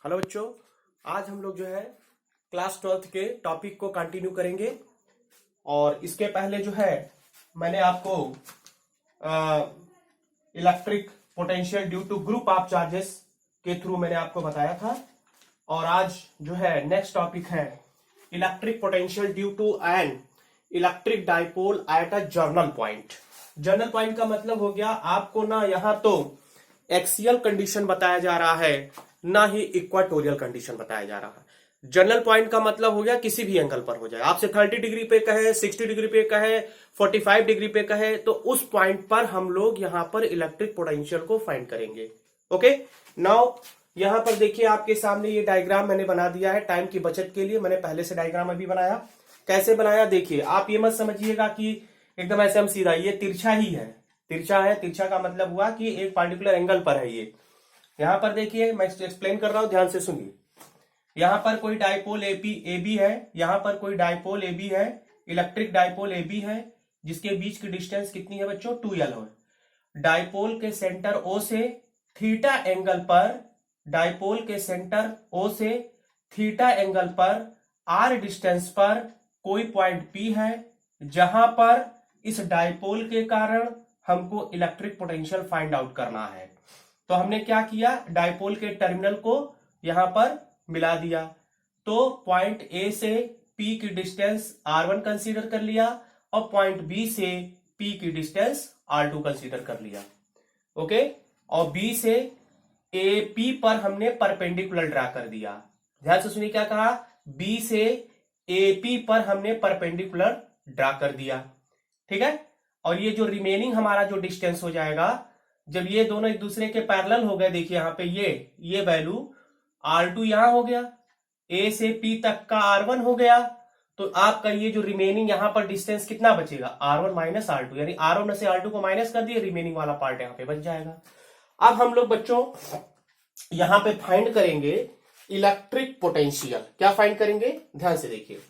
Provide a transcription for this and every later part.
Hello बच्चों, आज हम लोग जो है क्लास 12th के टॉपिक को कंटिन्यू करेंगे। और इसके पहले जो है मैंने आपको electric potential due to group of charges के थ्रू मैंने आपको बताया था। और आज जो है नेक्स्ट टॉपिक है electric potential due to an electric dipole at a general point. General point का मतलब हो गया आपको ना यहाँ तो एक्सियल कंडीशन बताया जा रहा है, ना ही इक्वाटोरियल कंडीशन बताया जा रहा है। जनरल पॉइंट का मतलब हो गया किसी भी एंगल पर हो जाए, आपसे 30 डिग्री पे कहे, 60 डिग्री पे कहे, 45 डिग्री पे कहे, तो उस पॉइंट पर हम लोग यहां पर इलेक्ट्रिक पोटेंशियल को फाइंड करेंगे। ओके, नाउ यहां पर देखिए आपके सामने ये डायग्राम मैंने बना दिया है टाइम की बचत के लिए। मैंने पहले से डायग्राम अभी बनाया, कैसे बनाया देखिए। आप ये मत समझिएगा कि एकदम ऐसे हम सीधा, ये तिरछा ही है। तिरछा है, तिरछा का मतलब हुआ कि एक पार्टिकुलर एंगल पर है। ये यहां पर देखिए मैं एक्सप्लेन कर रहा हूं, ध्यान से सुनिए। यहां पर कोई डाइपोल एबी है, यहां पर कोई डाइपोल एबी है, इलेक्ट्रिक डाइपोल एबी है, जिसके बीच की डिस्टेंस कितनी है बच्चों? 2l है। डाइपोल के सेंटर ओ से थीटा एंगल पर, डाइपोल के सेंटर ओ से थीटा एंगल पर आर डिस्टेंस पर कोई पॉइंट पी है, जहां पर इस डाइपोल के कारण हमको इलेक्ट्रिक पोटेंशियल फाइंड आउट करना है। तो हमने क्या किया, डाइपोल के टर्मिनल को यहां पर मिला दिया। तो पॉइंट ए से पी की डिस्टेंस r1 कंसीडर कर लिया और पॉइंट बी से पी की डिस्टेंस r2 कंसीडर कर लिया। ओके, और बी से ए पी पर हमने परपेंडिकुलर ड्रा कर दिया। ध्यान से सुनिए क्या कहा, बी से ए पी पर हमने परपेंडिकुलर ड्रा कर दिया। ठीक है, और ये जो रिमेनिंग हमारा जो डिस्टेंस हो जाएगा, जब ये दोनों एक दूसरे के पैरेलल हो गए, देखिए यहां पे ये वैल्यू R2 यहां हो गया, A से P तक का R1 हो गया, तो आपका ये जो रिमेनिंग यहां पर डिस्टेंस कितना बचेगा? R1 माइनस R2, यानी R1 से R2 को माइनस कर दिए, रिमेनिंग वाला पार्ट यहां पे बच जाएगा। अब हम लोग बच्चों यहां पे फाइंड करेंगे इलेक्ट्रिक पोटेंशियल। क्या फाइंड करेंगे? ध्यान से देखिए,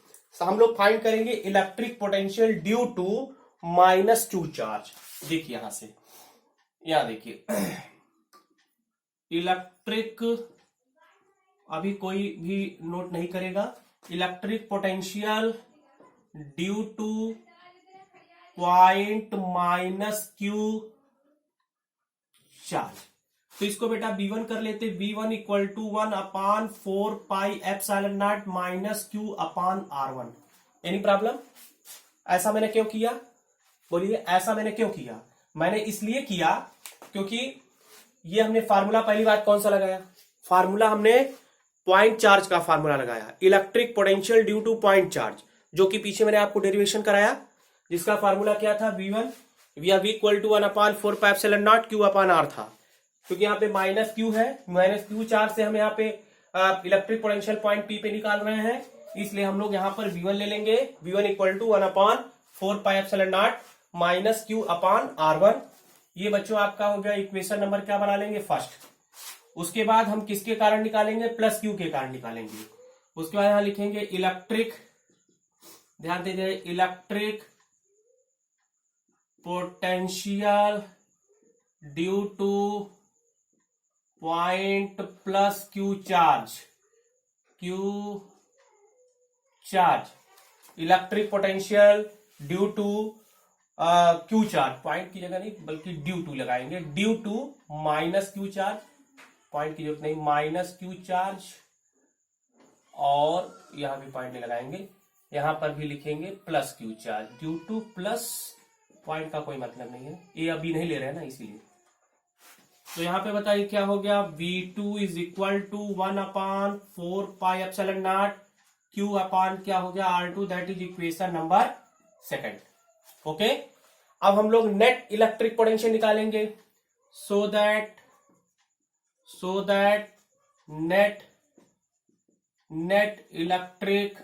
हम लोग फाइंड करेंगे electric potential due to -q charge. देखिए यहां से, यहां देखिए इलेक्ट्रिक, अभी कोई भी नोट नहीं करेगा, electric potential due to point -q charge. तो इसको बेटा V1 कर लेते, V1 equal to 1/4 pi epsilon naught minus q/r1। Any problem? ऐसा मैंने क्यों किया? बोलिए, ऐसा मैंने क्यों किया? मैंने इसलिए किया क्योंकि ये हमने फार्मूला पहली बार कौन सा लगाया? फार्मूला हमने पॉइंट चार्ज का फार्मूला लगाया, electric potential due to point charge, जो कि पीछे मैंने आपको डेरिवेशन कराया, जिसका फार्मूला क्या था? V1 equal to 1/4 pi epsilon naught q/r था। क्योंकि यहाँ पे -q है, -q चार्ज से हम यहाँ पे इलेक्ट्रिक पोटेंशियल पॉइंट P पे निकाल रहे हैं, इसलिए हम लोग यहाँ पर V1 ले लेंगे। V1 equal to 1/4 pi epsilon naught minus q/r1। ये बच्चों आपका हो गया इक्वेशन नंबर क्या बना लेंगे? फर्स्ट। उसके बाद हम किसके कारण निकालेंगे? +q के कारण निकालेंगे। उसके बाद यहां लिखेंगे इलेक्ट्रिक, ध्यान दीजिए, electric potential due to point +q charge, q charge, electric potential due to q charge, point की जगह नहीं बल्कि ड्यू टू लगाएंगे, due to -q charge, point की जरूरत नहीं, -q चार्ज, और यहां भी पॉइंट नहीं लगाएंगे, यहां पर भी लिखेंगे +q charge, due two plus, point का कोई मतलब नहीं है, ये अभी नहीं ले रहे हैं ना इसीलिए। तो यहां पे बताइए क्या हो गया, V2 is equal to 1/4 pi epsilon naught q/ क्या हो गया? R2, that is equation number second. Okay, अब हम लोग नेट इलेक्ट्रिक पोटेंशियल निकालेंगे। So that net electric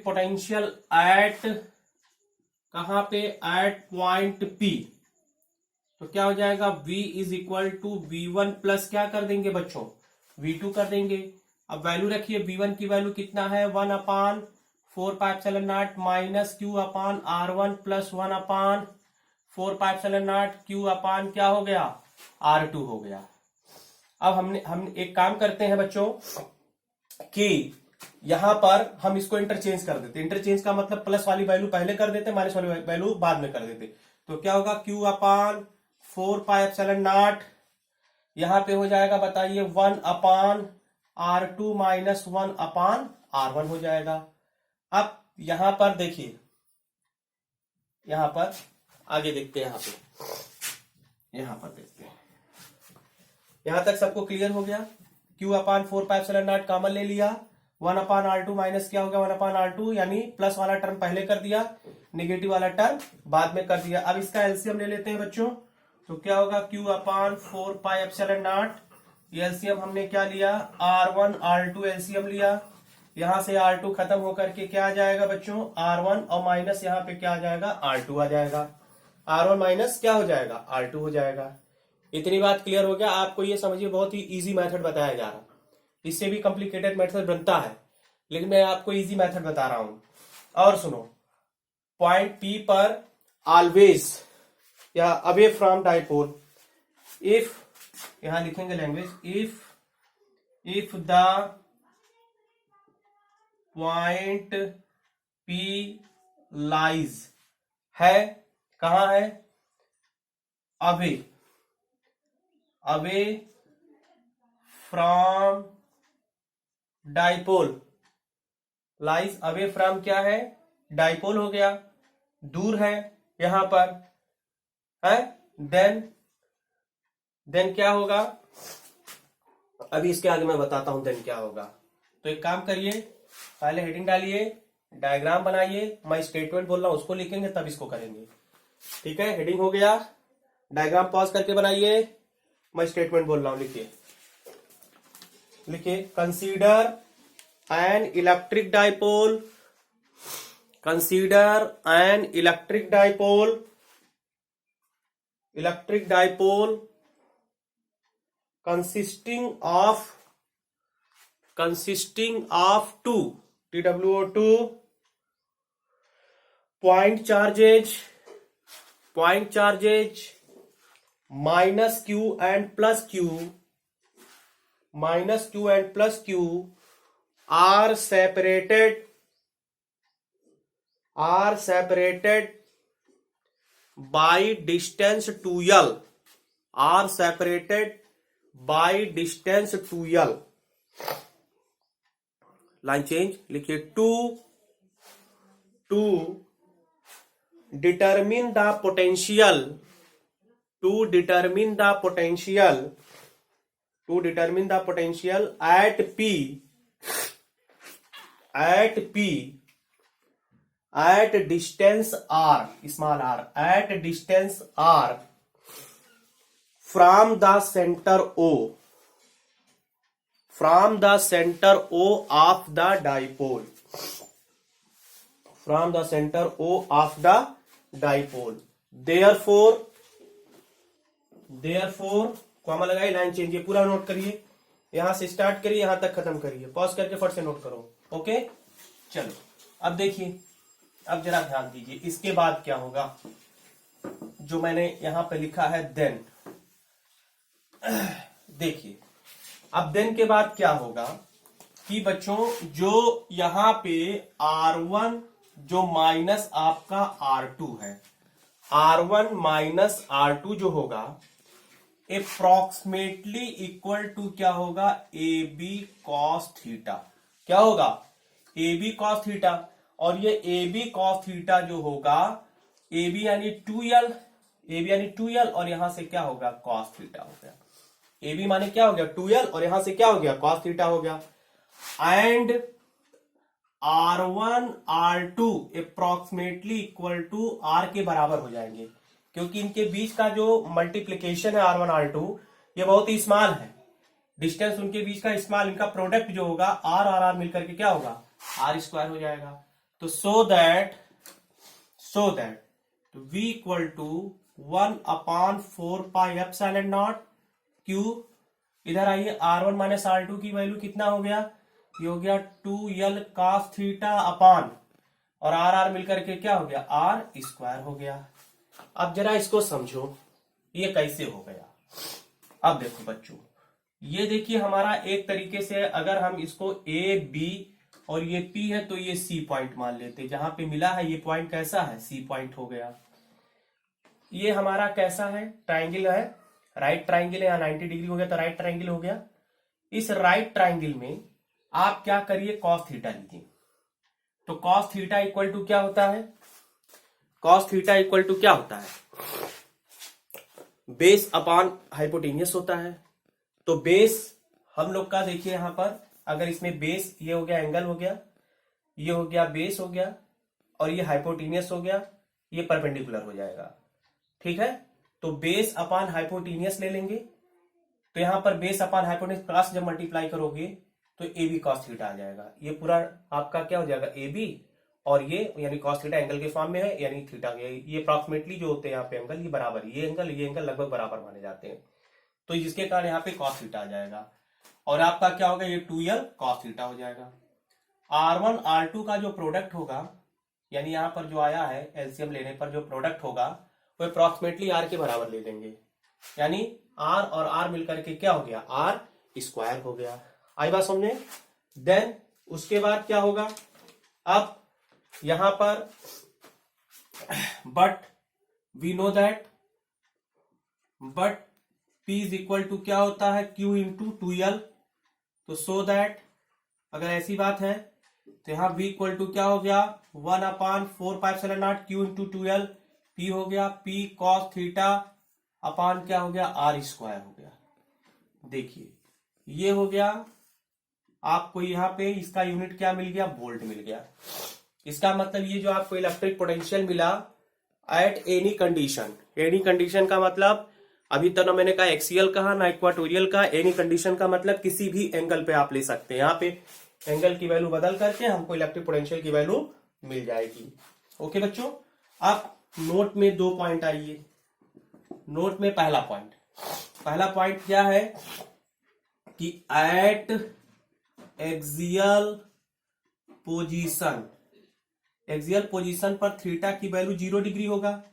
potential at, कहां पे? At point P। तो क्या हो जाएगा? V is equal to V1 plus क्या कर देंगे बच्चों? V2 कर देंगे। अब वैल्यू रखिए, V1 की वैल्यू कितना है? 1/4 pi epsilon naught minus q/r1 plus 1/4 pi epsilon naught q/ क्या हो गया? R2 हो गया। अब हम एक काम करते हैं बच्चों कि यहां पर हम इसको इंटरचेंज कर देते। इंटरचेंज का मतलब प्लस वाली वैल्यू पहले कर देते, माइनस वाली वैल्यू बाद में कर देते। तो क्या होगा, Q अपान 4πε0 यहां पे हो जाएगा, बताइए 1/R2 माइनस 1/R1 हो जाएगा। अब यहां पर देखिए, यहां पर आगे देखते हैं, यहां पर देखते हैं, यहां तक सबको क्लियर हो गया। Q अपान 4πε0 कॉमन ले लिया, 1/R2 माइनस क्या हो गया 1/R2, यानी प्लस वाला टर्म पहले कर दिया, नेगेटिव वाला टर्म बाद में कर दिया। अब इसका एलसीएम ले लेते हैं बच्चों, तो क्या होगा Q अपान 4πε0, एलसीएम हमने क्या लिया R1 R2 एलसीएम लिया, यहां से R2 खत्म होकर के क्या आ जाएगा बच्चों R1, और माइनस यहां पे क्या आ जाएगा R2 आ जाएगा, R1 माइनस क्या हो जाएगा R2 हो जाएगा। इतनी बात क्लियर हो गया आपको, ये समझिए बहुत ही इजी मेथड बताया जा रहा है। इससे भी कॉम्प्लिकेटेड मेथड बनता है, लेकिन मैं आपको इजी मेथड बता रहा हूं। और सुनो, पॉइंट P पर ऑलवेज या अवे फ्रॉम डाइपोल, इफ, यहां लिखेंगे language, if the point P lies है, कहां है, away from dipole, lies away from क्या है, डाइपोल हो गया, दूर है यहां पर है, देन क्या होगा, अभी इसके आगे मैं बताता हूं देन क्या होगा। तो एक काम करिए, पहले हेडिंग डालिए, डायग्राम बनाइए, मैं स्टेटमेंट बोल रहा हूं उसको लिखेंगे तब इसको करेंगे, ठीक है। हेडिंग हो गया, डायग्राम पॉज करके बनाइए, मैं स्टेटमेंट बोल रहा हूं, लिखिए consider N electric dipole, consider N electric dipole consisting of two TWO2 point charges minus Q and plus Q are separated by distance 2L, are separated by distance 2L। Line change लिखिए, to determine the potential, at distance r, small r, at distance r from the center O of the dipole, therefore comma लगाइए, line change, ये पूरा note करिए, यहां से start करिए यहां तक खत्म करिए, पॉज करके फट से नोट करो, ओके। चलो अब देखिए, अब जरा ध्यान दीजिए, इसके बाद क्या होगा, जो मैंने यहां पे लिखा है देन, देखिए अब देन के बाद क्या होगा कि बच्चों जो यहां पे R1 जो माइनस आपका R2 है, R1 माइनस R2 जो होगा अप्रोक्सीमेटली इक्वल टू क्या होगा, AB cos थीटा, क्या होगा AB cos थीटा, और ये AB cos थीटा जो होगा, AB यानी 2L, और यहां से क्या होगा cos थीटा हो गया, AB माने क्या हो गया 2L, और यहां से क्या हो गया cos थीटा हो गया, and R1 R2 approximately equal to R के बराबर हो जाएंगे, क्योंकि इनके बीच का जो मल्टीप्लीकेशन है R1 R2 ये बहुत ही स्मॉल है, डिस्टेंस उनके बीच का स्मॉल, इनका प्रोडक्ट जो होगा R और R मिलकर के क्या होगा R स्क्वायर हो जाएगा। तो so that V equal to 1/4πε0 Q, इधर आइए R1 माइनस R2 की वैल्यू कितना हो गया, ये हो गया 2L cos थीटा अपान, और R मिलकर के क्या हो गया R स्क्वायर हो गया। अब जरा इसको समझो ये कैसे हो गया, अब देखो बच्चों, ये देखिए हमारा एक तरीके से अगर हम इसको ए बी और ये पी है तो ये सी पॉइंट मान लेते, जहां पे मिला है ये पॉइंट कैसा है, सी पॉइंट हो गया। ये हमारा कैसा है, ट्राइंगल है, राइट ट्राइंगल है, या 90 डिग्री हो गया तो राइट ट्राइंगल हो गया। इस राइट ट्राइंगल में आप क्या करिए, कॉस थीटा लीजिए। तो कॉस थीटा इक्वल टू क्या होता है, कॉस थीटा इक्वल टू क्या होता है, बेस अपॉन हाइपोटेनियस होता है। तो बेस हम लोग का देखिए यहां पर, अगर इसमें बेस ये हो गया, एंगल हो गया, ये हो गया बेस हो गया, और ये हाइपोटेनियस हो गया, ये परपेंडिकुलर हो जाएगा। ठीक है, तो बेस अपॉन हाइपोटेनियस ले लेंगे। तो यहां पर बेस अपॉन हाइपोटेनियस क्रॉस जब मल्टीप्लाई करोगे तो ए बी कॉस थीटा आ जाएगा। ये पूरा आपका क्या हो जाएगा, ए बी, और ये यानी कॉस थीटा एंगल के फॉर्म में है, यानी थीटा ये अप्रॉक्सीमेटली जो होते हैं यहाँ पे एंगल, ये बराबर, ये एंगल लगभग बराबर माने जाते हैं। तो जिसके कारण यहाँ पे कॉस थीटा आ जाएगा, और आपका क्या होगा, ये 2l कॉस थीटा हो जाएगा। R1 R2 का जो प्रोडक्ट होगा, यानी यहाँ पर जो आया है एलसीएम लेने पर जो प्रोडक्ट होगा वो अप्रॉक्सीमेटली R के बराबर ले लेंगे, यानी R और R मिलकर के क्या हो गया, R स्क्वायर हो गया। आई बात समझे। देन उसके बाद क्या होगा, अब यहां पर but we know that but P is equal to क्या होता है, Q इंटू 2l। तो सो दैट अगर ऐसी बात है तो यहां V इक्वल टू क्या हो गया, 1/4πε0 Q इंटू 2l, P हो गया P कॉस थीटा अपान क्या हो गया, R स्क्वायर हो गया। देखिए ये हो गया आपको, यहाँ पे इसका यूनिट क्या मिल गया, वोल्ट मिल गया। इसका मतलब ये जो आपको इलेक्ट्रिक पोटेंशियल मिला at any condition, any condition का मतलब अभी तक ना मैंने कहा एक्सियल कहा ना इक्वाटोरियल का, एनी कंडीशन का मतलब किसी भी एंगल पे आप ले सकते हैं। यहाँ पे एंगल की वैल्यू बदल करके हमको इलेक्ट्रिक पोटेंशियल की वैल्यू मिल जाएगी। ओके बच्चों, अब नोट में 2 पॉइंट आइए। नोट में पहला पॉइंट क्या है कि एट एक्सियल पोजीशन पर थीटा की वैल्यू 0 डिग्री होगा,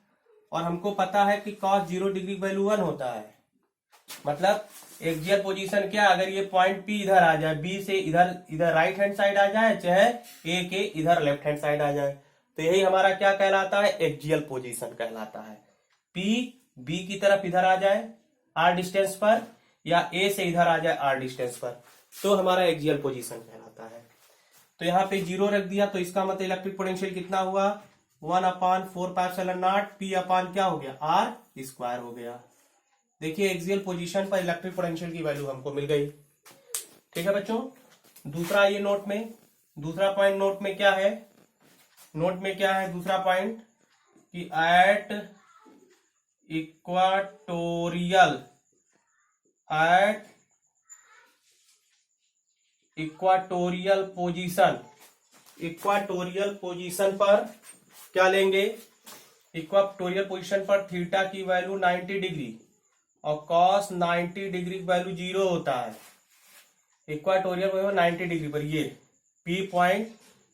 और हमको पता है कि कॉस 0 डिग्री वैल्यू 1 होता है। मतलब एक्सियल पोजीशन क्या, अगर ये पॉइंट P इधर आ जाए, B से इधर राइट हैंड साइड आ जाए, चाहे A के इधर लेफ्ट हैंड साइड आ जाए, तो यही हमारा क्या कहलाता है, एक्सियल पोजीशन कहलाता है। P B की तरफ इधर आ जाए R डिस्टेंस पर, या A से इधर आ जाए R डिस्टेंस पर, तो हमारा एक्सियल पोजीशन कहलाता है। तो यहाँ पे 0 रख दिया, तो इसका मतलब इलेक्ट्रिक पोटेंशियल कितना हुआ, 1/4πε0 P अपान क्या हो गया, R स्क्वायर हो गया। देखिए एक्सियल पोजीशन पर इलेक्ट्रिक पोटेंशियल की वैल्यू हमको मिल गई। ठीक है बच्चों, दूसरा ये नोट में, दूसरा पॉइंट नोट में क्या है, दूसरा पॉइंट कि एट इक्वाटोरियल पोजीशन पर क्या लेंगे, इक्वाटोरियल पोजीशन पर थीटा की वैल्यू 90 डिग्री और कॉस 90 डिग्री की वैल्यू 0 होता है। इक्वाटोरियल पर 90 डिग्री पर ये P पॉइंट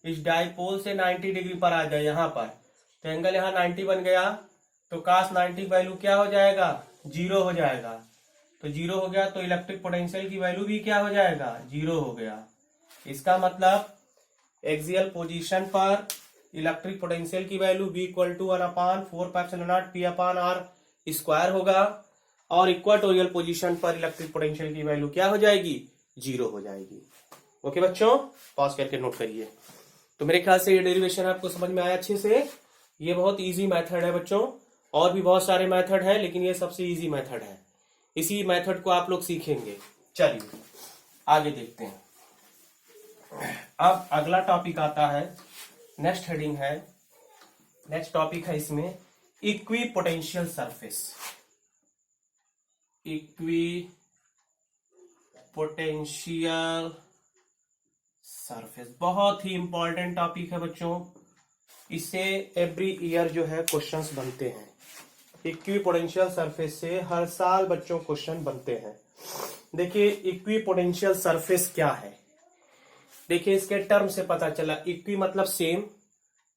इस डाइपोल से 90 डिग्री पर आ जाए यहाँ पर, तो एंगल यहाँ 90 बन गया, तो cos 90 वैल्यू क्या हो जाएगा, 0 हो जाएगा। तो 0 हो गया तो इलेक्ट्रिक पोटेंशियल की वैल्यू भी क्या हो जाएगा, 0 हो गया। इसका मतलब एक्सियल पोजीशन पर इलेक्ट्रिक पोटेंशियल की value V equal to 1/4πε0 P upon R square होगा, और इक्वाटोरियल पोजीशन पर इलेक्ट्रिक पोटेंशियल की वैल्यू क्या हो जाएगी, 0 हो जाएगी। ओके बच्चों, पॉज करके नोट करिए। तो मेरे ख्याल से ये डेरिवेशन आपको समझ में आया अच्छे से। ये बहुत इजी मेथड है बच्चों, और भी बहुत सारे मेथड है, लेकिन ये सबसे इजी मेथड है। इसी मेथड को आप लोग सीखेंगे। चलिए आगे देखते हैं। अब अगला टॉपिक आता है, नेक्स्ट हेडिंग है, नेक्स्ट टॉपिक है इसमें equi potential surface. Equi potential surface बहुत ही इंपॉर्टेंट टॉपिक है बच्चों, इससे एवरी ईयर जो है क्वेश्चंस बनते हैं। इक्वी पोटेंशियल सरफेस से हर साल बच्चों क्वेश्चन बनते हैं। देखिए इक्वी पोटेंशियल सरफेस क्या है, देखिए इसके टर्म से पता चला। इक्वी मतलब सेम,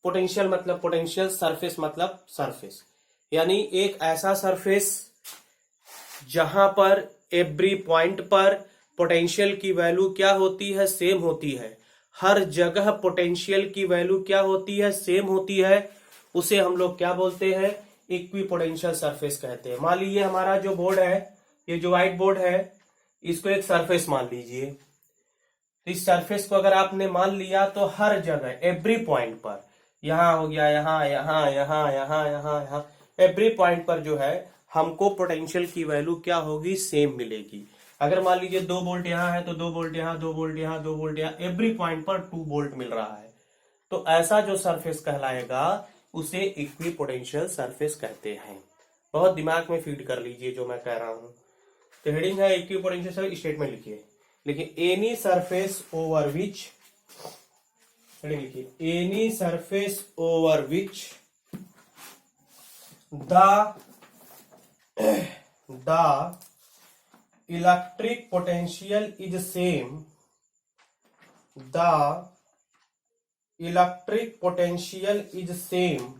पोटेंशियल मतलब पोटेंशियल, सरफेस मतलब सरफेस, यानी एक ऐसा सरफेस जहां पर एवरी पॉइंट पर पोटेंशियल की वैल्यू क्या होती है, सेम होती है। हर जगह पोटेंशियल की वैल्यू क्या होती है, सेम होती है। उसे हम लोग क्या बोलते हैं, इक्विपोटेंशियल सरफेस कहते हैं। मान लीजिए हमारा जो बोर्ड है, ये जो व्हाइट बोर्ड है, इसको एक सरफेस मान लीजिए। तो इस सरफेस को अगर आपने मान लिया तो हर जगह एवरी पॉइंट पर, यहां हो गया, यहां यहां यहां यहां यहां यहां, एवरी पॉइंट पर जो है हमको पोटेंशियल की वैल्यू क्या होगी, सेम मिलेगी। अगर मान लीजिए 2 वोल्ट यहां है तो 2 वोल्ट यहां, 2 वोल्ट यहां, 2 वोल्ट यहां, एवरी पॉइंट पर 2 वोल्ट मिल रहा है। तो ऐसा जो सरफेस कहलाएगा उसे इक्विपोटेंशियल सरफेस कहते हैं। बहुत दिमाग में फीड कर लीजिए जो मैं कह रहा हूं। तो हेडिंग है इक्विपोटेंशियल सरफेस, स्टेटमेंट लिखिए। लेकिन any surface over which, heading लिखिए, any surface over which the electric potential is same, the electric potential is same,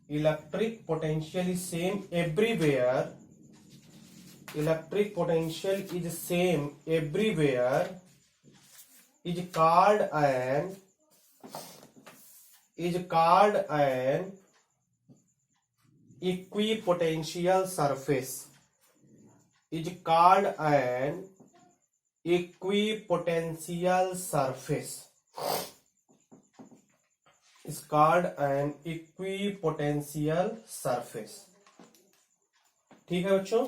electric potential is same everywhere, electric potential is same everywhere, is called an equipotential surface, is called an equipotential surface, is called an equipotential surface। ठीक है बच्चों,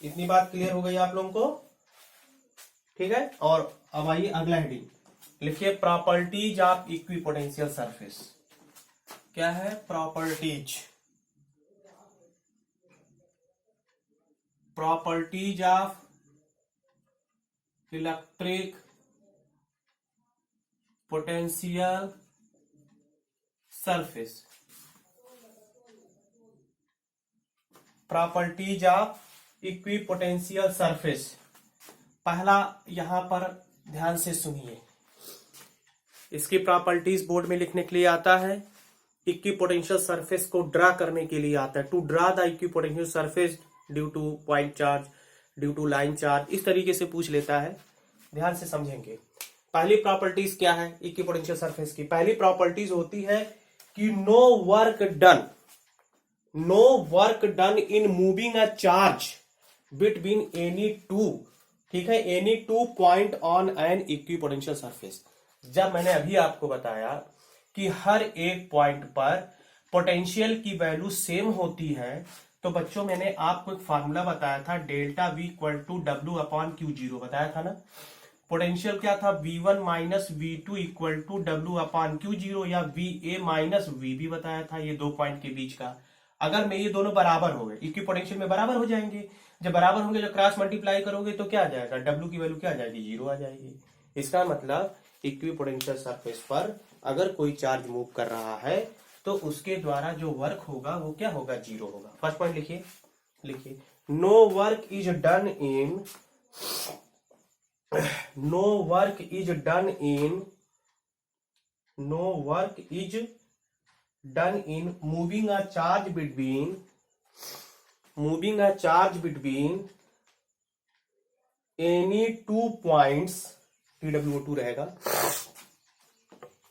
इतनी बात clear हो गई आप लोगों को, ठीक है। और अब आइए अगला हेडिंग लिखिए, प्रॉपर्टीज ऑफ इक्विपोटेंशियल सरफेस। क्या है properties, properties of electric potential surface, properties of equipotential surface. पहला यहां पर ध्यान से सुनिए, इसकी प्रॉपर्टीज बोर्ड में लिखने के लिए आता है, इक्विपोटेंशियल सरफेस को ड्रा करने के लिए आता है। To draw the equipotential surface due to point charge, due to line charge, इस तरीके से पूछ लेता है। ध्यान से समझेंगे। पहली प्रॉपर्टीज क्या है इक्विपोटेंशियल सरफेस की? पहली प्रॉपर्टीज होती है कि no work done in moving a charge between any two, ठीक है, any 2 point on an equipotential surface. जब मैंने अभी आपको बताया कि हर एक पॉइंट पर पोटेंशियल की वैल्यू सेम होती है, तो बच्चों मैंने आपको एक फार्मूला बताया था, delta V equal to W upon Q0 बताया था ना। पोटेंशियल क्या था, V1 minus V2 equal to W upon Q0, या VA माइनस VB बताया था, ये 2 पॉइंट के बीच का। अगर मैं ये दोनों बराबर हो गए, इक्विपोटेंशियल में बराबर हो जाएंगे। जब बराबर होंगे, जब क्रॉस मल्टीप्लाई करोगे तो क्या आ जाएगा, W की वैल्यू क्या आ जाएगी, 0 आ जाएगी। इसका मतलब इक्विपोटेंशियल सरफेस पर अगर कोई चार्ज मूव कर रहा है तो उसके द्वारा जो वर्क होगा वो क्या होगा, 0 होगा। फर्स्ट पॉइंट लिखिए, no work is done in moving a charge between any 2 points, TWO2 रहेगा,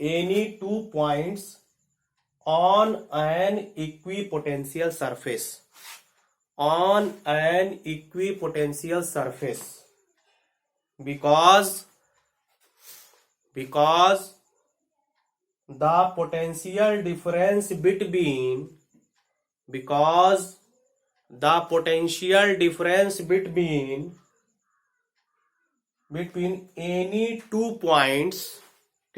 any 2 points on an equipotential surface, because the potential difference between any 2 points,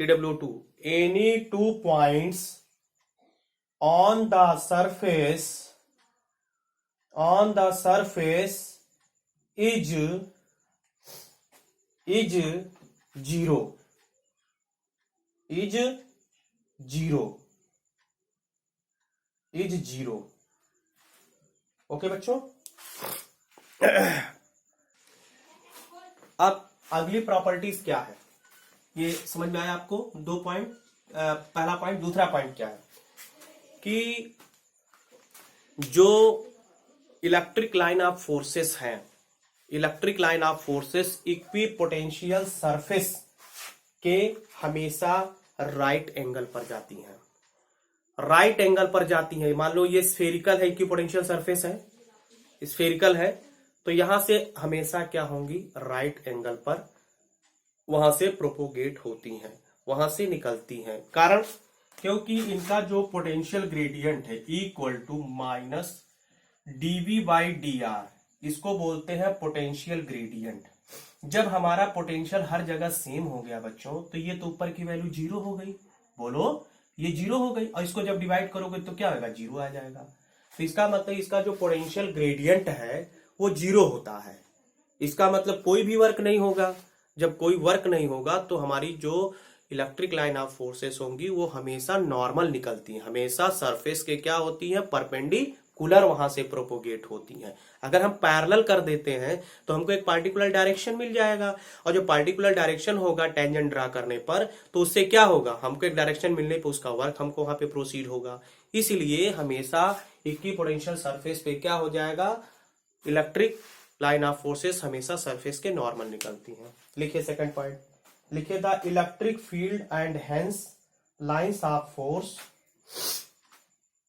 TWO2, any 2 points on the surface is 0, okay बच्चों। अब अगली properties क्या है, ये समझ में आया आपको? 2 पॉइंट, पहला पॉइंट। दूसरा पॉइंट क्या है कि जो इलेक्ट्रिक लाइन ऑफ फोर्सेस हैं, electric line of forces equi potential surface के हमेशा राइट एंगल पर जाती हैं, राइट एंगल पर जाती हैं। मान लो ये स्फेरिकल है, इक्वी पोटेंशियल सरफेस है, स्फेरिकल है, तो यहां से हमेशा क्या होंगी, राइट एंगल पर वहां से प्रोपोगेट होती हैं, वहां से निकलती हैं। कारण क्योंकि इनका जो पोटेंशियल ग्रेडियंट है equal to minus DV by D R, इसको बोलते हैं पोटेंशियल ग्रेडियंट। जब हमारा पोटेंशियल हर जगह सेम हो गया बच्चों, तो ये तो ऊपर की वैल्यू जीरो हो गई, बोलो ये जीरो हो गई, और इसको जब डिवाइड करोगे तो क्या होगा, जीरो आ जाएगा। तो इसका मतलब इसका जो पोटेंशियल ग्रेडियंट है वो जीरो होता है। इसका मतलब कोई भी वर्क नहीं होगा। जब कोई वर्क नहीं होगा तो हमारी जो इलेक्ट्रिक लाइन ऑफ फोर्सेस होंगी वो हमेशा नॉर्मल निकलती हैं, हमेशा सरफेस के क्या होती हैं, परपेंडिकुलर वहां से प्रोपोगेट होती हैं। अगर हम पैरेलल कर देते हैं तो हमको एक पार्टिकुलर डायरेक्शन मिल जाएगा, और जो पार्टिकुलर डायरेक्शन होगा टेंजेंट ड्रा करने पर, तो उससे क्या होगा, हमको एक डायरेक्शन मिलने पर उसका वर्क हमको वहां पे प्रोसीड होगा। इसलिए हमेशा इक्वी पोटेंशियल सरफेस पे क्या हो जाएगा, इलेक्ट्रिक लाइन ऑफ फोर्सेस हमेशा सरफेस के नॉर्मल निकलती हैं। लिखिए सेकंड पॉइंट, लिखिए the electric field and hence lines of force,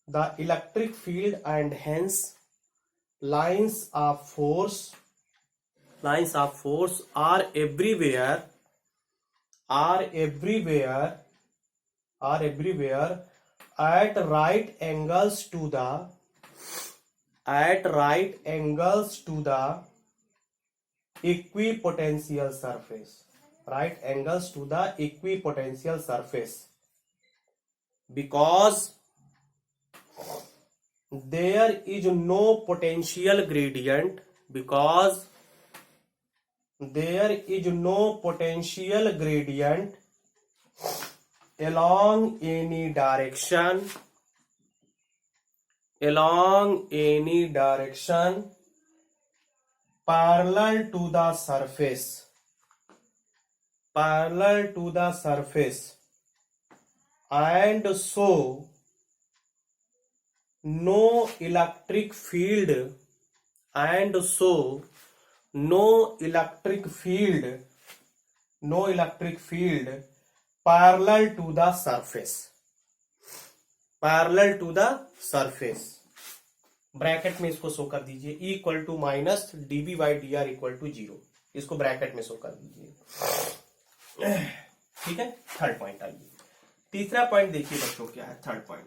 the electric field and hence lines of force are everywhere at right angles to the equipotential surface, right angles to the equipotential surface, because there is no potential gradient, because there is no potential gradient along any direction parallel to the surface, and so no electric field parallel to the surface, bracket में इसको show कर दीजिए, equal to minus DB by D R equal to zero, इसको bracket में show कर दीजिए। ठीक है, थर्ड पॉइंट आइए। तीसरा पॉइंट देखिए बच्चों क्या है, थर्ड पॉइंट।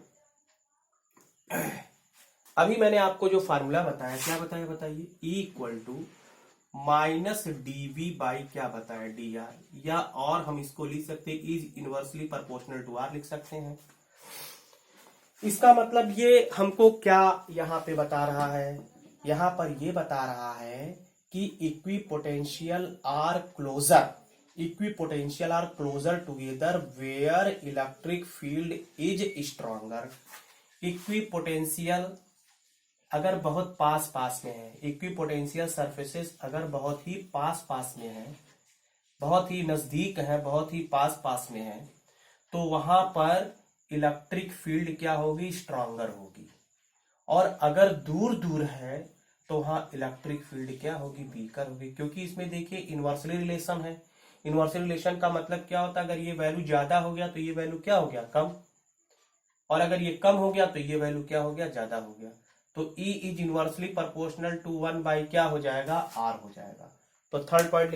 अभी मैंने आपको जो फार्मूला बताया, क्या बताया बताइए, equal to minus DV by क्या बताया, डी आर, या और हम इसको लिख सकते हैं is inversely proportional to R लिख सकते हैं। इसका मतलब ये हमको क्या यहां पे बता रहा है, यहां पर ये बता रहा है कि equipotential are closer together where electric field is stronger. Equipotential अगर बहुत पास में है, इक्वी पोटेंशियल सरफेसेस अगर बहुत ही पास में है, बहुत ही नजदीक है, बहुत ही पास में है, तो वहां पर इलेक्ट्रिक फील्ड क्या होगी, स्ट्रॉन्गर होगी। और अगर दूर है तो वहां इलेक्ट्रिक फील्ड क्या होगी, वीकर होगी। क्योंकि इसमें देखिए इनवर्सली रिलेशन है। इनवर्सली रिलेशन का मतलब क्या होता है, अगर ये वैल्यू ज्यादा हो गया तो ये वैल्यू क्या हो गया, कम, और अगर ये कम हो गया तो ये वैल्यू क्या हो गया, ज्यादा हो गया। तो E is inversely proportional to 1 by क्या हो जाएगा, R हो जाएगा। तो थर्ड पॉइंट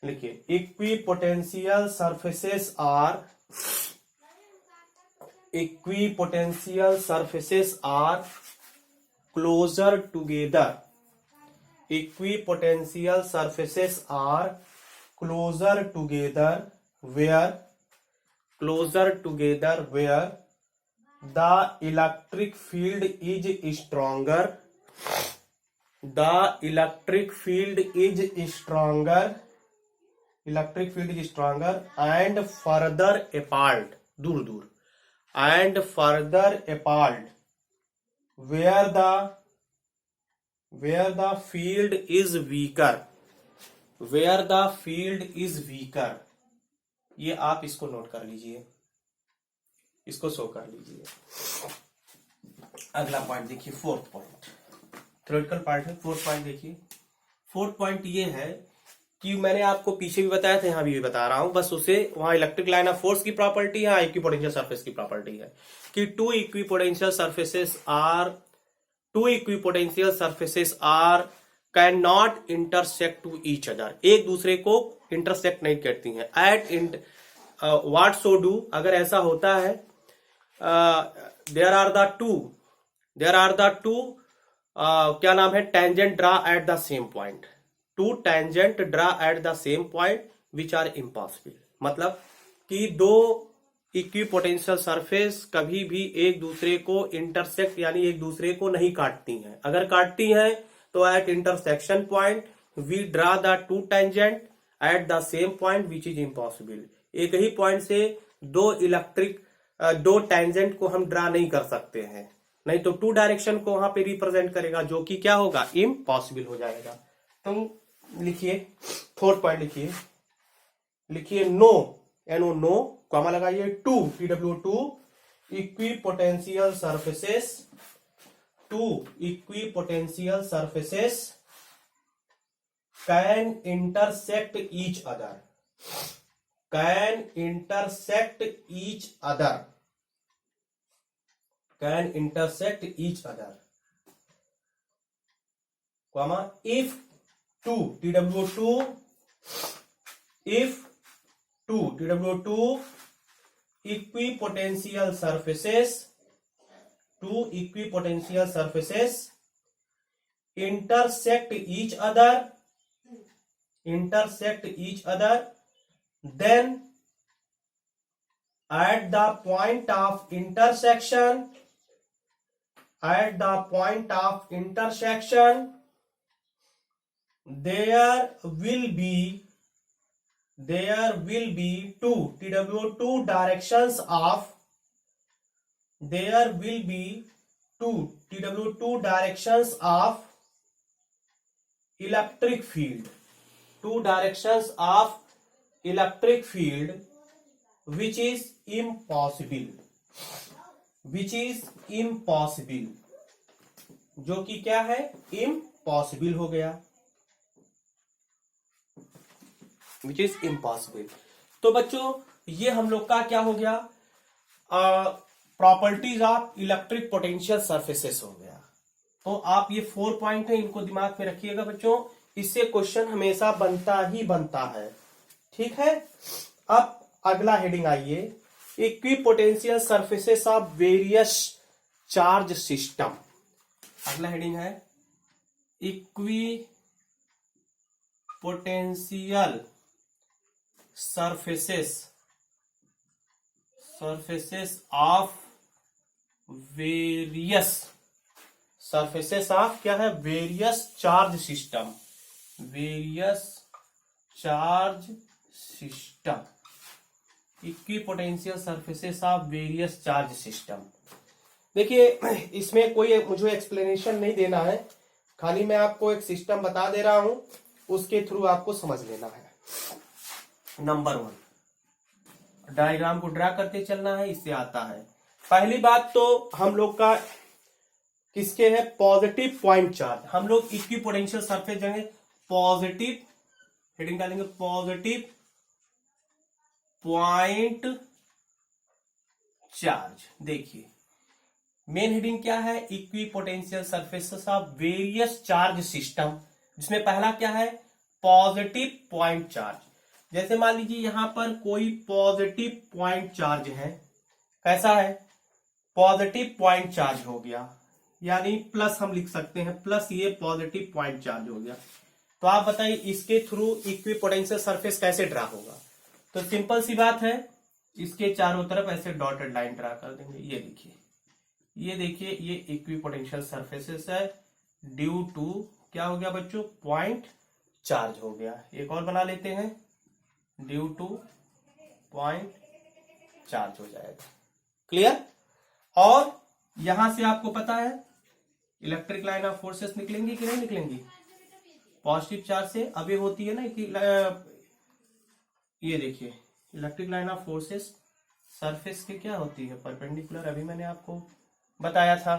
लिखिए equipotential surfaces are closer together, equipotential surfaces are closer together where the electric field is stronger. The electric field is stronger and further apart, दूर and further apart where the field is weaker. ये आप इसको note कर लीजिए, इसको show कर लीजिए। अगला पॉइंट देखिए, फोर्थ पॉइंट। थ्योरेटिकल पार्ट है। फोर्थ पॉइंट देखिए, फोर्थ पॉइंट ये है कि मैंने आपको पीछे भी बताया था, यहां भी बता रहा हूं, बस उसे वहां इलेक्ट्रिक लाइन ऑफ फोर्स की प्रॉपर्टी है, इक्विपोटेंशियल सरफेस की प्रॉपर्टी है कि two equipotential surfaces are can not intersect to each other, एक दूसरे को इंटरसेक्ट नहीं करती हैं। एट व्हाट सो डू, अगर ऐसा होता है, देयर आर द टू क्या नाम है, tangent draw at the same point, two tangent draw at the same point which are impossible. मतलब कि दो इक्विपोटेंशियल सरफेस कभी भी एक दूसरे को इंटरसेक्ट यानी एक दूसरे को नहीं काटती हैं। अगर काटती हैं तो at intersection point we draw the two tangent at the same point which is impossible. एक ही पॉइंट से दो टेंजेंट को हम ड्रा नहीं कर सकते हैं, नहीं तो टू डायरेक्शन को वहां पे रिप्रेजेंट करेगा, जो कि क्या होगा, इम्पॉसिबल हो जाएगा। तो लिखिए फोर्थ पॉइंट, लिखिए नो, एनो नो, कॉमा लगाइए, two TW2 equipotential surfaces can intersect each other, comma if two TW2 equipotential surfaces intersect each other, then at the point of intersection there will be two TW2 directions of electric field, which is impossible, जो कि क्या है, impossible हो गया, विच is impossible. तो बच्चों ये हम लोग का क्या हो गया, properties of electric potential surfaces हो गया। तो आप ये 4 पॉइंट है, इनको दिमाग में रखिएगा बच्चों, इससे क्वेश्चन हमेशा बनता ही बनता है, ठीक है। अब अगला हेडिंग आइए, equipotential surfaces of various charge system. अगला हेडिंग है इक्विपोटेंशियल सरफेसेस ऑफ क्या है, various charge system, equipotential surfaces of various charge system. देखिए इसमें कोई मुझे एक्सप्लेनेशन नहीं देना है, खाली मैं आपको एक सिस्टम बता दे रहा हूं, उसके थ्रू आपको समझ लेना है। नंबर 1, डायग्राम को ड्रा करते चलना है, इससे आता है। पहली बात तो हम लोग का किसके है, पॉजिटिव पॉइंट चार्ज। हम लोग इक्विपोटेंशियल सरफेस जाएंगे, पॉजिटिव हेडिंग डालेंगे, पॉजिटिव पॉइंट चार्ज। देखिए मेन हेडिंग क्या है, equipotential surfaces of various charge system, जिसमें पहला क्या है, पॉजिटिव पॉइंट चार्ज। जैसे मान लीजिए यहां पर कोई पॉजिटिव पॉइंट चार्ज है, कैसा है, पॉजिटिव पॉइंट चार्ज हो गया, यानी प्लस हम लिख सकते हैं, प्लस ये पॉजिटिव पॉइंट चार्ज हो गया। तो आप बताइए इसके थ्रू इक्विपोटेंशियल सरफेस कैसे ड्रा होगा। तो सिंपल सी बात है, इसके चारों तरफ ऐसे डॉटेड लाइन ड्रा कर देंगे। ये देखिए ये इक्विपोटेंशियल सरफेसेस है, ड्यू टू क्या हो गया बच्चों, पॉइंट चार्ज हो गया। एक और बना लेते हैं, ड्यू टू पॉइंट चार्ज हो जाएगा, क्लियर। और यहां से आपको पता है इलेक्ट्रिक लाइन ऑफ फोर्सेस निकलेंगी कि नहीं निकलेंगी, पॉजिटिव चार्ज से। अभी होती है ना कि ये देखिए electric line of forces surface के क्या होती है, परपेंडिकुलर, अभी मैंने आपको बताया था।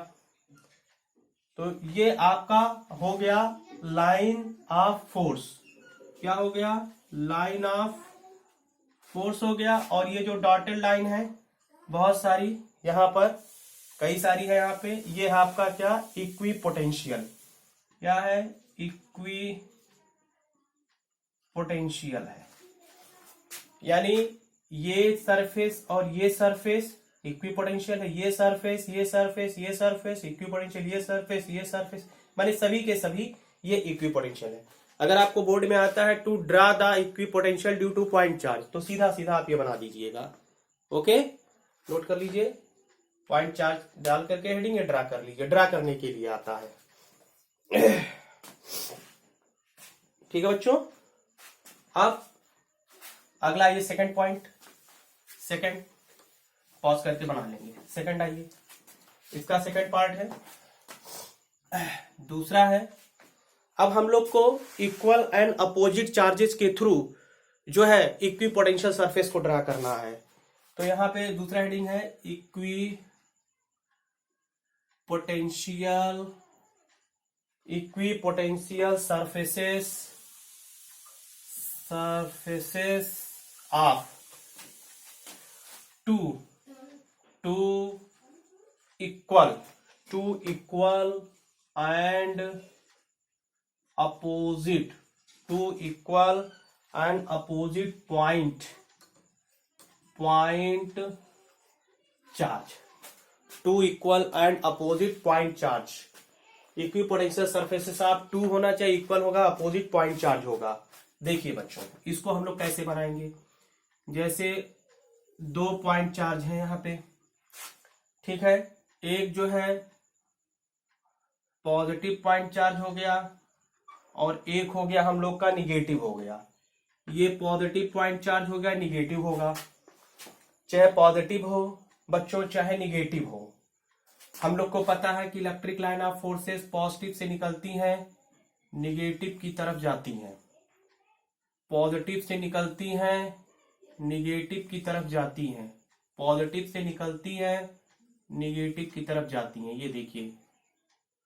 तो ये आपका हो गया लाइन ऑफ फोर्स। क्या हो गया? लाइन ऑफ फोर्स हो गया। और ये जो डॉटेड लाइन है बहुत सारी यहां पर, कई सारी है यहाँ पे, ये है आपका क्या? Equi potential. क्या है? इक्वी पोटेंशियल है। यानी ये सरफेस और ये सरफेस इक्वी पोटेंशियल है। ये सरफेस, ये सरफेस, ये सरफेस इक्वी पोटेंशियल, ये सरफेस, ये सरफेस, माने सभी के सभी ये इक्वी पोटेंशियल है। अगर आपको बोर्ड में आता है to draw the equipotential due to point charge, तो सीधा सीधा आप ये बना दीजिएगा। ओके, नोट कर लीजिए, पॉइंट चार्ज डाल करके हेडिंग ये ड्रा कर लीजिए, ड्रा करने के लिए आता है। ठीक है बच्चों। अब अगला ये सेकंड पॉइंट, सेकंड पॉज करके बना लेंगे। सेकंड आइए, इसका सेकंड पार्ट है, दूसरा है, अब हम लोग को इक्वल एंड अपोजिट चार्जेस के थ्रू जो है इक्वी पोटेंशियल सरफेस को ड्रा करना है। तो यहां पे दूसरा हेडिंग है equipotential surfaces of two equal and opposite point charge. Two equal and opposite point charge. Equipotential surfaces of two होना चाहिए, इक्वल होगा, अपोजिट पॉइंट चार्ज होगा। देखिए बच्चों, इसको हम लोग कैसे बनाएंगे? जैसे दो पॉइंट चार्ज है यहाँ पे, ठीक है, एक जो है पॉजिटिव पॉइंट चार्ज हो गया और एक हो गया हम लोग का निगेटिव हो गया। ये पॉजिटिव पॉइंट चार्ज हो गया, निगेटिव होगा, चाहे पॉजिटिव हो बच्चों चाहे निगेटिव हो। हम लोग को पता है कि electric line of forces positive से निकलती हैं, निगेटिव की तरफ जाती हैं, पॉजिटिव से निकलती हैं, निगेटिव की तरफ जाती हैं, पॉजिटिव से निकलती हैं, निगेटिव की तरफ जाती हैं। ये देखिए,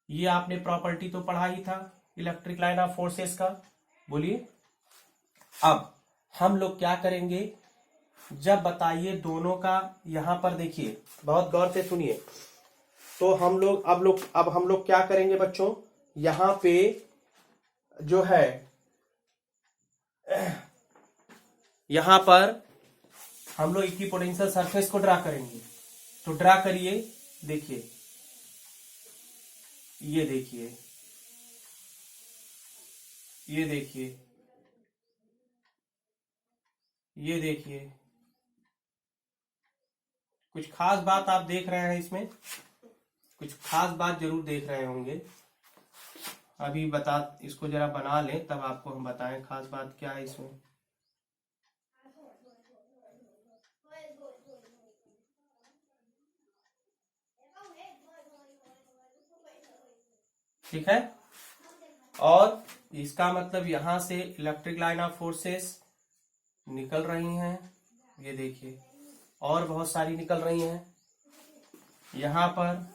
ये आपने प्रॉपर्टी तो पढ़ा ही था इलेक्ट्रिक लाइन ऑफ फोर्सेस का। बोलिए, अब हम लोग क्या करेंगे? जब बताइए दोनों का, यहां पर देखिए, बहुत गौर से सुनिए। तो हम लोग अब हम लोग क्या करेंगे बच्चों? यहां पे जो है, यहां पर हम लोग इक्वी पोटेंशियल सरफेस को ड्रा करेंगे। तो ड्रा करिए, देखिए, ये देखिए, ये देखिए, ये देखिए, कुछ खास बात आप देख रहे हैं इसमें, कुछ खास बात जरूर देख रहे होंगे। अभी इसको जरा बना लें, तब आपको हम बताएं खास बात क्या है इसमें। ठीक है, और इसका मतलब यहां से इलेक्ट्रिक लाइन ऑफ फोर्सेस निकल रही हैं, ये देखिए, और बहुत सारी निकल रही हैं, यहां पर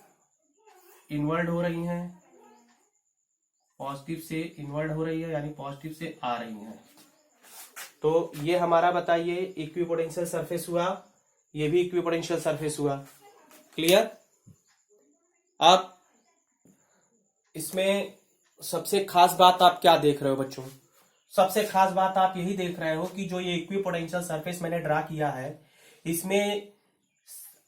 इनवर्ड हो रही हैं, पॉजिटिव से इनवर्ड हो रही है, यानी पॉजिटिव से आ रही हैं। तो ये हमारा बताइए इक्वी पोटेंशियल सरफेस हुआ, ये भी इक्वी पोटेंशियल सरफेस हुआ। क्लियर? अब इसमें सबसे खास बात आप क्या देख रहे हो बच्चों? सबसे खास बात आप यही देख रहे हो कि जो ये इक्वी पोटेंशियल सरफेस मैंने ड्रा किया है, इसमें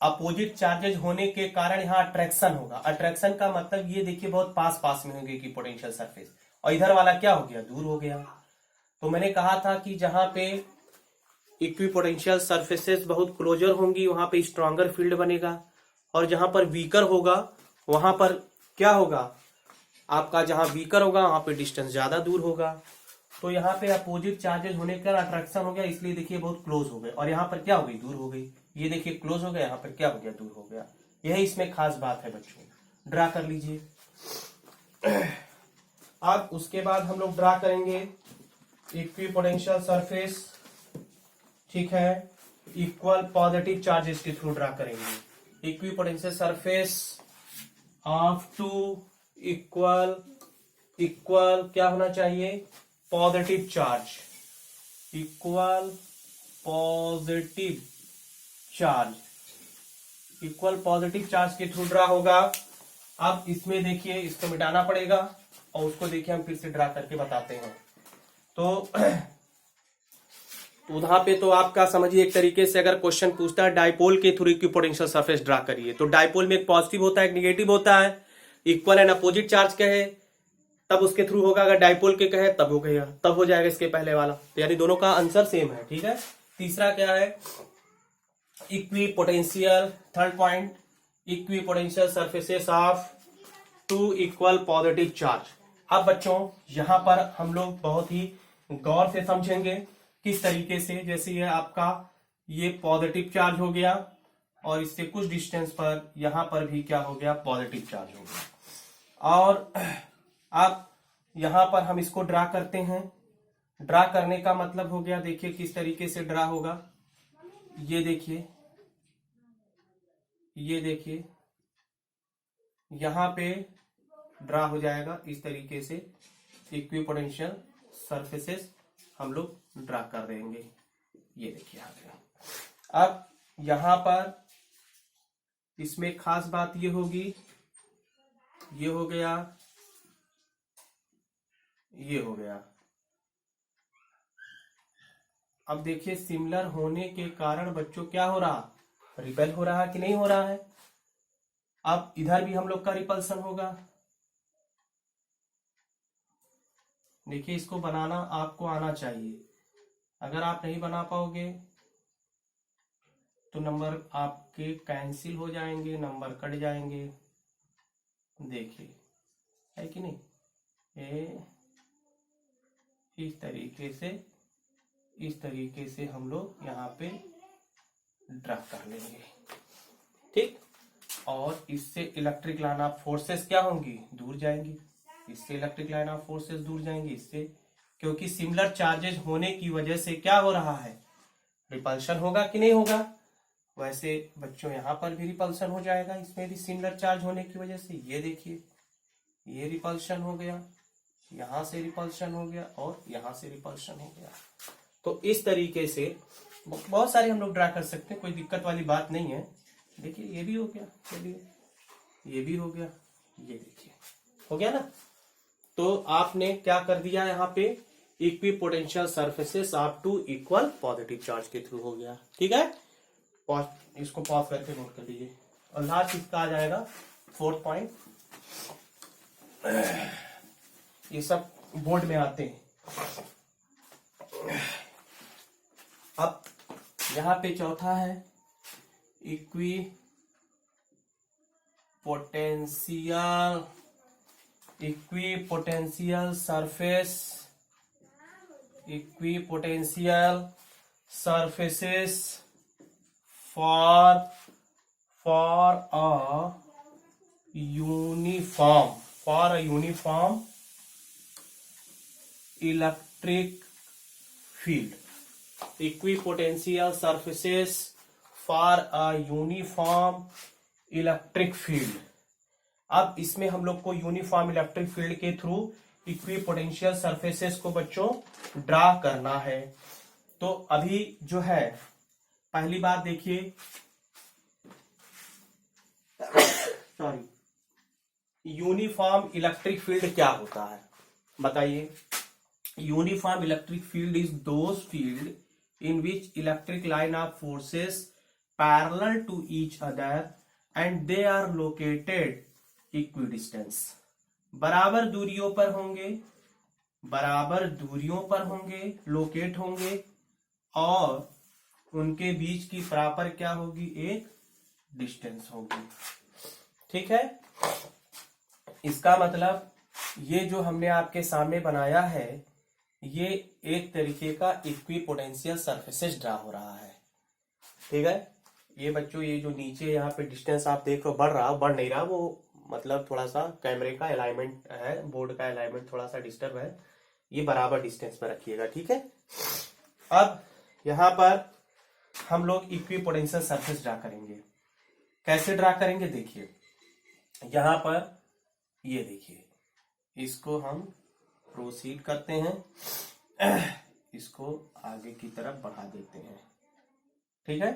अपोजिट चार्जेज होने के कारण यहाँ अट्रैक्शन होगा। अट्रैक्शन का मतलब ये देखिए, बहुत पास पास में होगी इक्वी पोटेंशियल सरफेस, और इधर वाला क्या हो गया? दूर हो गया। तो मैंने कहा था कि जहां पे इक्वी पोटेंशियल सरफेसेस बहुत क्लोजर होंगी वहां पे स्ट्रॉन्गर फील्ड बनेगा, और जहां पर वीकर होगा वहां पर क्या होगा? आपका जहां वीकर होगा वहां पे डिस्टेंस ज्यादा दूर होगा। तो यहाँ पे अपोजिट चार्जेस होने का अट्रैक्शन हो गया, इसलिए देखिए बहुत क्लोज हो गए, और यहाँ पर क्या हो गई? दूर हो गई। ये देखिए क्लोज हो गया, यहाँ पर क्या हो गया? दूर हो गया। यही इसमें खास बात है बच्चों, ड्रा कर लीजिए। अब उसके बाद हम लोग ड्रा करेंगे इक्वी पोटेंशियल सरफेस, ठीक है, इक्वल पॉजिटिव चार्जेस के थ्रू ड्रा करेंगे। Equipotential surface of two equal equal क्या होना चाहिए, positive charge, equal positive charge, equal positive charge के थ्रू ड्रा होगा। अब इसमें देखिए इसको मिटाना पड़ेगा और उसको देखिए हम फिर से ड्रा करके बताते हैं। तो वहां पे तो आपका समझिए एक तरीके से अगर क्वेश्चन पूछता है डाइपोल के थ्रू इक्विपोटेंशियल सरफेस ड्रा करिए, तो डाइपोल में एक पॉजिटिव होता है एक निगेटिव होता है, इक्वल एंड अपोजिट चार्ज कहे तब उसके थ्रू होगा, अगर डाइपोल के कहे तब हो गया, तब हो जाएगा इसके पहले वाला। तो यानी दोनों का आंसर सेम है, ठीक है। तीसरा क्या है, equipotential, third point, equipotential surfaces of two equal positive charge. अब बच्चों यहां पर हम लोग बहुत ही गौर से समझेंगे किस तरीके से, जैसे ये आपका ये पॉजिटिव चार्ज हो गया और इससे कुछ डिस्टेंस पर यहां पर भी क्या हो गया, पॉजिटिव चार्ज हो गया। और अब यहां पर हम इसको ड्रा करते हैं। ड्रा करने का मतलब हो गया, देखिए किस तरीके से ड्रा होगा, ये देखिए, ये देखिए यहां पे ड्रा हो जाएगा इस तरीके से, इक्विपोटेंशियल सरफेसेस हम लोग ड्रा कर देंगे, ये देखिए आ गया। अब यहां पर इसमें खास बात ये होगी, ये हो गया, ये हो गया। अब देखिए सिमिलर होने के कारण बच्चों क्या हो रहा, रिपेल हो रहा है कि नहीं हो रहा है। अब इधर भी हम लोग का रिपल्सन होगा। देखिए इसको बनाना आपको आना चाहिए, अगर आप नहीं बना पाओगे तो नंबर आपके कैंसिल हो जाएंगे, नंबर कट जाएंगे। देखिए है कि नहीं, ये इस तरीके से हम लोग यहाँ पे ड्रा कर लेंगे, ठीक। और इससे इलेक्ट्रिक लाइन ऑफ फोर्सेस क्या होंगी, दूर जाएंगी, इससे इलेक्ट्रिक लाइन ऑफ फोर्सेस दूर जाएंगी इससे, क्योंकि सिमिलर चार्जेस होने की वजह से क्या हो रहा है, रिपल्शन होगा कि नहीं होगा। वैसे बच्चों यहाँ पर भी रिपल्शन हो जाएगा, इसमें भी सिमिलर चार्ज होने की वजह से। ये देखिए ये रिपल्शन हो गया, यहां से रिपल्शन हो गया और यहां से रिपल्शन हो गया। तो इस तरीके से बहुत सारे हम लोग ड्रा कर सकते हैं, कोई दिक्कत वाली बात नहीं है। देखिए ये भी हो गया, चलिए ये भी हो गया, ये देखिए हो गया ना। तो आपने क्या कर दिया, यहाँ पे equipotential surfaces of two equal positive charge के थ्रू हो गया, ठीक है। इसको पॉज करके नोट कर लीजिए। और लास्ट इसका आ जाएगा फोर्थ पॉइंट, ये सब बोर्ड में आते हैं। अब यहां पे चौथा है equipotential surfaces for a uniform electric field, equipotential surfaces for a uniform electric field. अब इसमें हम लोग को यूनिफॉर्म इलेक्ट्रिक फील्ड के थ्रू इक्विपोटेंशियल सरफेसेस को बच्चों ड्रा करना है। तो अभी जो है पहली बात देखिए, सॉरी, यूनिफॉर्म इलेक्ट्रिक फील्ड क्या होता है बताइए। Uniform electric field is those field in which electric line of forces parallel to each other and they are located equidistance, बराबर दूरियों पर होंगे, लोकेट होंगे और उनके बीच की प्रॉपर क्या होगी, एक डिस्टेंस होगी, ठीक है। इसका मतलब ये जो हमने आपके सामने बनाया है, ये एक तरीके का इक्विपोटेंशियल सरफेसेस ड्रा हो रहा है, ठीक है। ये बच्चों ये जो नीचे यहाँ पे डिस्टेंस आप देख रहे हो बढ़ नहीं रहा, वो मतलब थोड़ा सा कैमरे का अलाइनमेंट है, बोर्ड का अलाइनमेंट थोड़ा सा डिस्टर्ब है, ये बराबर डिस्टेंस पर रखिएगा, ठीक है। अब यहाँ पर हम लोग इक्विपोटेंशियल सरफेस ड्रा करेंगे। कैसे ड्रा करेंगे देखिए, यहाँ पर ये देखिए, इसको हम प्रोसीड करते हैं, इसको आगे की तरफ बढ़ा देते हैं। ठीक है,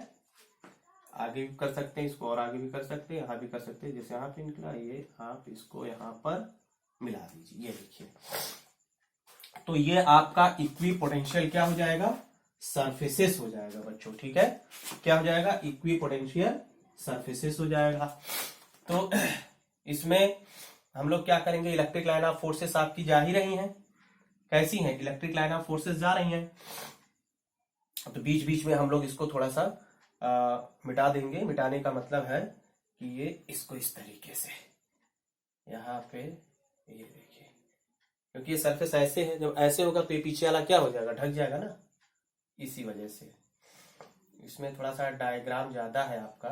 आगे भी कर सकते हैं इसको, और आगे भी कर सकते हैं, यहाँ भी कर सकते हैं। जैसे यहाँ पे निकला, ये आप इसको यहाँ पर मिला दीजिए। ये देखिए, तो ये आपका इक्वी पोटेंशियल क्या हो जाएगा, सरफेसेस हो जाएगा बच्चों। ठीक है, क्या हो जाएगा, इक्वी पोटेंशियल सरफेसेस हो जाएगा। तो इसमें हम लोग क्या करेंगे, इलेक्ट्रिक लाइन ऑफ फोर्सेस आपकी जा ही रही हैं। कैसी हैं, इलेक्ट्रिक लाइन ऑफ फोर्सेस जा रही हैं, तो बीच बीच में हम लोग इसको थोड़ा सा मिटा देंगे। मिटाने का मतलब है कि ये इसको इस तरीके से यहाँ पे, ये देखिए, क्योंकि ये सरफेस ऐसे है, जब ऐसे होगा तो ये पीछे वाला क्या हो जाएगा, ढक जाएगा ना, इसी वजह से। इसमें थोड़ा सा डायग्राम ज्यादा है आपका।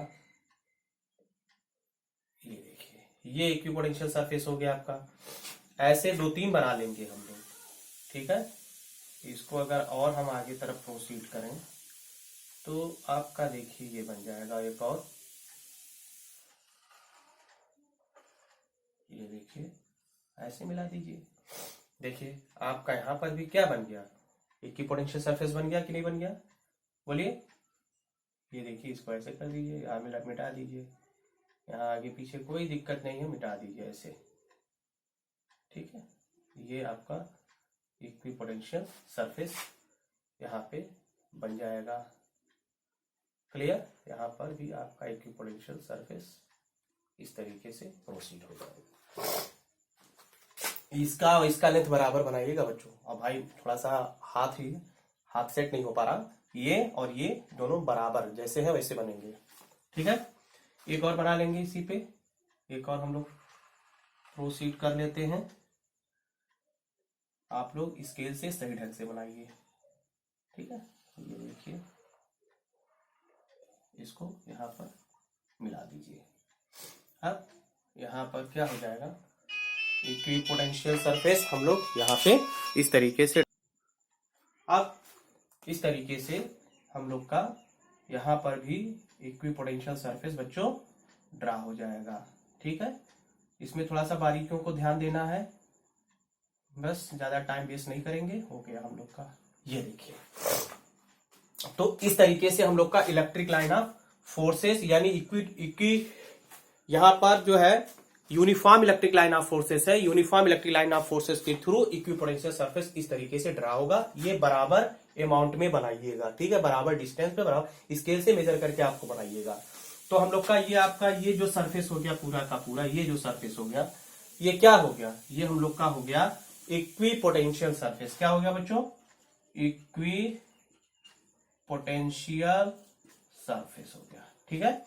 ये देखिए, ये इक्विपोटेंशियल सरफेस हो गया आपका। ऐसे 2-3 बना लेंगे हम लोग। ठीक है, इसको अगर और हम आगे तरफ प्रोसीड करें तो आपका देखिए ये बन जाएगा एक और। ये देखिए, ऐसे मिला दीजिए। देखिए आपका यहाँ पर भी क्या बन गया, इक्विपोटेंशियल सरफेस बन गया कि नहीं बन गया, बोलिए। ये देखिए, इसको ऐसे कर दीजिए, यहाँ मिटा दीजिए, यहाँ आगे पीछे कोई दिक्कत नहीं है, मिटा दीजिए ऐसे। ठीक है, ये आपका इक्विपोटेंशियल सरफेस यहाँ पे बन जाएगा। क्लियर, यहाँ पर भी आपका इक्विपोटेंशियल सरफेस इस तरीके से प्रोसीड हो जाएगा। इसका लेंथ बराबर बनाइएगा बच्चों। अब भाई थोड़ा सा हाथ सेट नहीं हो पा रहा, ये और ये दोनों बराबर जैसे है वैसे बनेंगे। ठीक है, एक और बना लेंगे इसी पे, एक और हम लोग प्रोसीड कर लेते हैं। आप लोग स्केल से सही ढंग से बनाइए। ठीक है, ये देखिए, इसको यहाँ पर मिला दीजिए। अब यहाँ पर क्या हो जाएगा, इक्विपोटेंशियल सरफेस हम लोग यहाँ पे इस तरीके से, अब इस तरीके से हम लोग का यहाँ पर भी इक्विपोटेंशियल सरफेस बच्चों ड्रा हो जाएगा। ठीक है, इसमें थोड़ा सा बारीकियों को ध्यान देना है, बस ज्यादा टाइम वेस्ट नहीं करेंगे। हो गया हम लोग का। ये देखिए, तो इस तरीके से हम लोग का इलेक्ट्रिक लाइन ऑफ फोर्सेस यानी इक्वी यहाँ पर जो है uniform electric line of forces है। Uniform electric line of forces के थ्रू इक्विपोटेंशियल सरफेस इस तरीके से ड्रा होगा। ये बराबर अमाउंट में बनाइएगा। ठीक है, बराबर डिस्टेंस पे बराबर स्केल से मेजर करके आपको बनाइएगा। तो हम लोग का ये आपका ये जो सरफेस हो गया पूरा का पूरा, ये जो सरफेस हो गया, ये क्या हो गया, ये हम लोग का हो गया इक्विपोटेंशियल सरफेस। क्या हो गया बच्चों, इक्विपोटेंशियल सरफेस हो गया। ठीक है,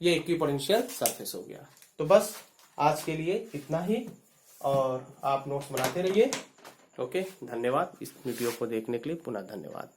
ये इक्विपोटेंशियल सरफेस हो गया। तो बस आज के लिए इतना ही, और आप नोट्स बनाते रहिए। ओके, धन्यवाद। इस वीडियो को देखने के लिए पुनः धन्यवाद।